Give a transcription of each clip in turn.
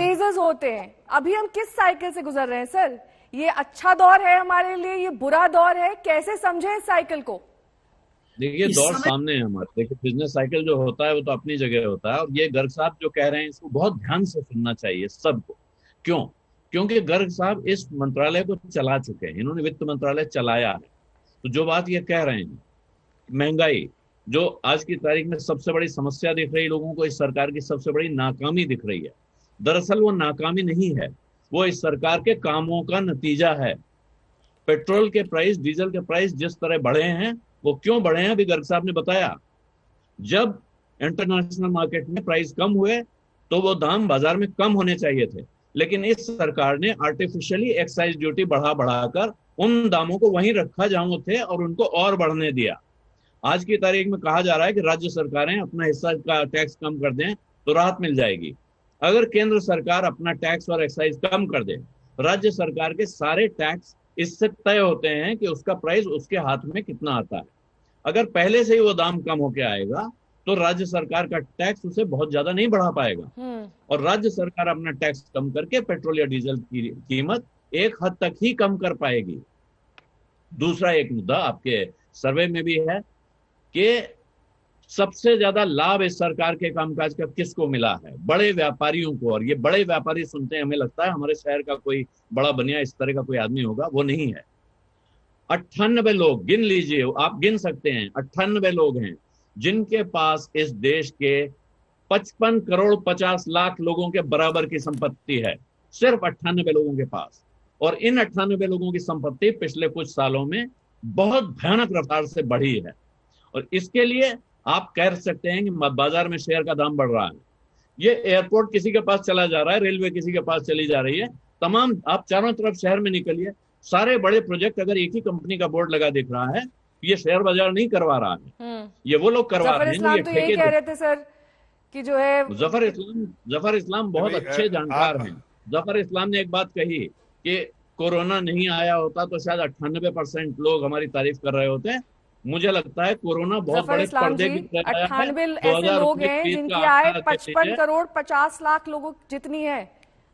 Phases होते हैं, अभी हम किस साइकिल से गुजर रहे हैं सर? ये अच्छा दौर है हमारे लिए, ये बुरा दौर है, कैसे समझे इस साइकिल को? देखिए, दौर सामने है हमारे। देखिए, बिजनेस साइकिल जो होता है वो तो अपनी जगह होता है, और ये गर्ग साहब जो कह रहे हैं इसको बहुत ध्यान से सुनना चाहिए सबको। क्यों? क्योंकि गर्ग साहब इस मंत्रालय को चला चुके हैं, इन्होंने वित्त मंत्रालय चलाया है। तो जो बात ये कह रहे हैं, महंगाई जो आज की तारीख में सबसे बड़ी समस्या दिख रही है लोगों को, इस सरकार की सबसे बड़ी नाकामी दिख रही है। दरअसल वो नाकामी नहीं है, वो इस सरकार के कामों का नतीजा है। पेट्रोल के प्राइस, डीजल के प्राइस जिस तरह बढ़े हैं, वो क्यों बढ़े हैं अभी गर्ग साहब ने बताया। जब इंटरनेशनल मार्केट में प्राइस कम हुए तो वो दाम बाजार में कम होने चाहिए थे, लेकिन इस सरकार ने आर्टिफिशियली एक्साइज ड्यूटी बढ़ा बढ़ाकर उन दामों को वहीं रखा जहां वो थे और उनको और बढ़ने दिया। आज की तारीख में कहा जा रहा है कि राज्य सरकारें अपना हिस्सा का टैक्स कम कर दें तो राहत मिल जाएगी। अगर केंद्र सरकार अपना टैक्स और एक्साइज कम कर दे, राज्य सरकार के सारे टैक्स इससे तय होते हैं कि उसका प्राइस उसके हाथ में कितना आता है। अगर पहले से ही वो दाम कम होके आएगा तो राज्य सरकार का टैक्स उसे बहुत ज्यादा नहीं बढ़ा पाएगा, और राज्य सरकार अपना टैक्स कम करके पेट्रोल या डीजल की कीमत एक हद तक ही कम कर पाएगी। दूसरा एक मुद्दा आपके सर्वे में भी है कि सबसे ज्यादा लाभ इस सरकार के कामकाज का किसको मिला है? बड़े व्यापारियों को। और ये बड़े व्यापारी सुनते हैं हमें लगता है हमारे शहर का कोई बड़ा बनिया इस तरह का कोई आदमी होगा, वो नहीं है। 98 लोग, गिन लीजिए, आप गिन सकते हैं, 98 लोग हैं जिनके पास इस देश के 55 करोड़ 50 लाख लोगों के बराबर की संपत्ति है, सिर्फ 98 लोगों के पास। और इन 98 लोगों की संपत्ति पिछले कुछ सालों में बहुत भयानक रफ्तार से बढ़ी है। और इसके लिए आप कह सकते हैं कि बाजार में शेयर का दाम बढ़ रहा है। ये एयरपोर्ट किसी के पास चला जा रहा है, रेलवे किसी के पास चली जा रही है, तमाम आप चारों तरफ शहर में निकलिए, सारे बड़े प्रोजेक्ट अगर एक ही कंपनी का बोर्ड लगा दिख रहा है, ये शेयर बाजार नहीं करवा रहा है, ये वो लोग करवा रहे हैं। इस्लाम तो यही कह रहे थे सर कि जो है जफर इस्लाम बहुत अच्छे जानकार हैं। जफर इस्लाम ने एक बात कही कि कोरोना नहीं आया होता तो शायद 98% लोग हमारी तारीफ कर रहे होते। मुझे लगता है कोरोना बहुत बड़े पर्दे की 98 ऐसे लोग हैं जिनकी आय 55 करोड़ 50 लाख लोगों जितनी है।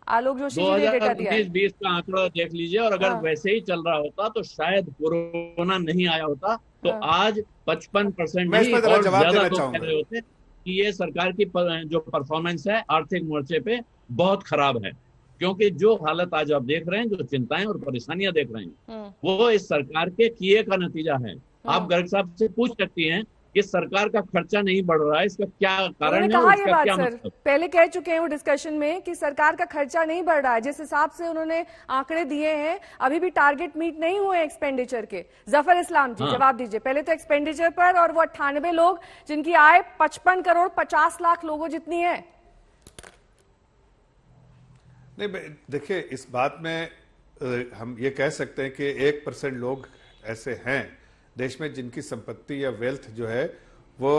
आलोक जोशी जी ने डेटा दिया है। 2019-20 का आंकड़ा देख लीजिए, और अगर वैसे ही चल रहा होता तो शायद कोरोना नहीं आया होता तो आज 55% नहीं और ज्यादा लोग कह रहे होते कि ये सरकार की जो परफॉर्मेंस है आर्थिक मोर्चे पे बहुत खराब है। क्योंकि जो हालत आज आप देख रहे हैं, जो चिंताएं और परेशानियां देख रहे हैं, वो इस सरकार के किए का नतीजा है। आप गर्ग साहब से पूछ सकती हैं कि सरकार का खर्चा नहीं बढ़ रहा है, इसका क्या कारण है, कहा इसका ये बात क्या सर मतलब? पहले कह चुके हैं वो डिस्कशन में कि सरकार का खर्चा नहीं बढ़ रहा है। जिस हिसाब से उन्होंने आंकड़े दिए हैं, अभी भी टारगेट मीट नहीं हुए एक्सपेंडिचर के। जफर इस्लाम जी जवाब दीजिए पहले तो एक्सपेंडिचर पर, और वो 98 लोग जिनकी आय 55 करोड़ 50 लाख लोगों जितनी है। नहीं, देखिए, इस बात में हम ये कह सकते हैं कि 1% लोग ऐसे हैं देश में जिनकी संपत्ति या वेल्थ जो है वो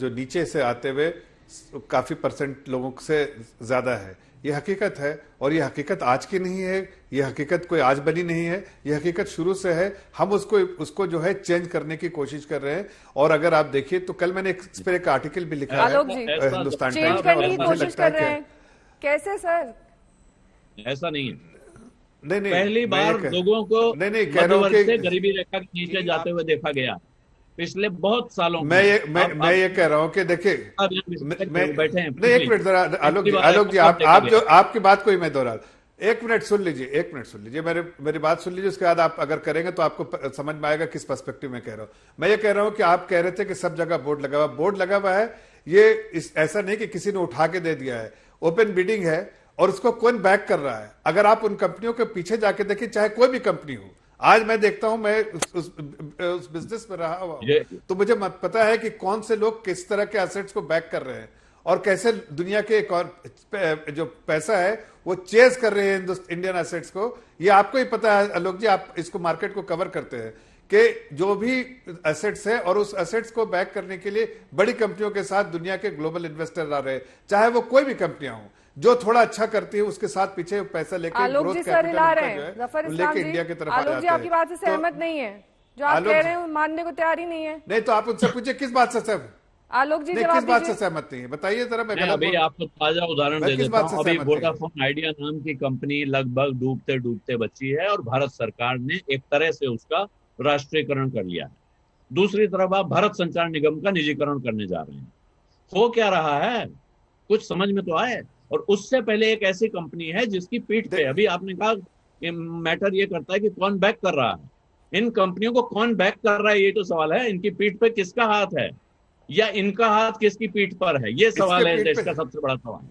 जो नीचे से आते हुए काफी परसेंट लोगों से ज्यादा है। ये हकीकत है, और ये हकीकत आज की नहीं है, ये हकीकत कोई आज बनी नहीं है, ये हकीकत शुरू से है। हम उसको जो है चेंज करने की कोशिश कर रहे हैं। और अगर आप देखिए तो कल मैंने इस पर एक आर्टिकल भी लिखा है हिंदुस्तान चेंज करने की कोशिश कर रहे हैं। कैसे सर? ऐसा नहीं है। नहीं, पहली बार लोगों को मध्यवर्ग से गरीबी रेखा के नीचे जाते हुए देखा गया पिछले बहुत सालों में। मैं ये कह रहा हूं कि देखिए, बैठे हैं, नहीं, एक मिनट जरा आलोक जी आप जो आपकी बात को ही मैं दोहरा, एक मिनट सुन लीजिए, मेरी बात सुन लीजिए, उसके बाद आप अगर करेंगे तो आपको समझ में आएगा किस पर्सपेक्टिव में कह रहा हूं। मैं ये कह रहा हूं कि आप कह रहे थे कि सब जगह बोर्ड लगा हुआ है। ये ऐसा नहीं कि किसी ने उठा के दे दिया है, ओपन बिडिंग है, और उसको कौन बैक कर रहा है। अगर आप उन कंपनियों के पीछे जाके देखिए, चाहे कोई भी कंपनी हो, आज मैं देखता हूं, मैं उस बिजनेस में रहा हुआ हूं, तो मुझे पता है कि कौन से लोग किस तरह के एसेट्स को बैक कर रहे हैं और कैसे दुनिया के एक और जो पैसा है वो चेज कर रहे हैं इंडियन एसेट्स को। ये आपको ही पता है आलोक जी, आप इसको मार्केट को कवर करते हैं कि जो भी एसेट्स है और उस एसेट्स को बैक करने के लिए बड़ी कंपनियों के साथ दुनिया के ग्लोबल इन्वेस्टर आ रहे हैं, चाहे वो कोई भी कंपनियां हो, जो थोड़ा अच्छा करती है उसके साथ पीछे पैसा लेके आलोक जी सर हिला रहे हैं, लेके इंडिया की तरफ आलोक जी आपकी बात से सहमत नहीं है, जो आप कह रहे हैं मानने को तैयार ही नहीं है। नहीं तो आप उनसे पूछिए किस बात से सर, आलोक जी नहीं, जवाब किस बात से दीजिए। सहमत नहीं है बताइए जरा। मैं अभी आपको ताजा उदाहरण दे किस देता बात से हूँ। अभी सहमत नहीं है? वोडाफोन आइडिया नाम की कंपनी लगभग डूबते डूबते बची है और भारत सरकार ने एक तरह से उसका राष्ट्रीयकरण कर लिया है। दूसरी तरफ आप भारत संचार निगम का निजीकरण करने जा रहे हैं। हो क्या रहा है, कुछ समझ में तो आए। और उससे पहले एक ऐसी कंपनी है जिसकी पीठ पे, अभी आपने कहा मैटर ये करता है कि कौन बैक कर रहा है। इन कंपनियों को कौन बैक कर रहा है, ये तो सवाल है। इनकी पीठ पे किसका हाथ है, या इनका हाथ किसकी पीठ पर है, ये इसके सवाल है पीठ देश पे का सबसे बड़ा सवाल।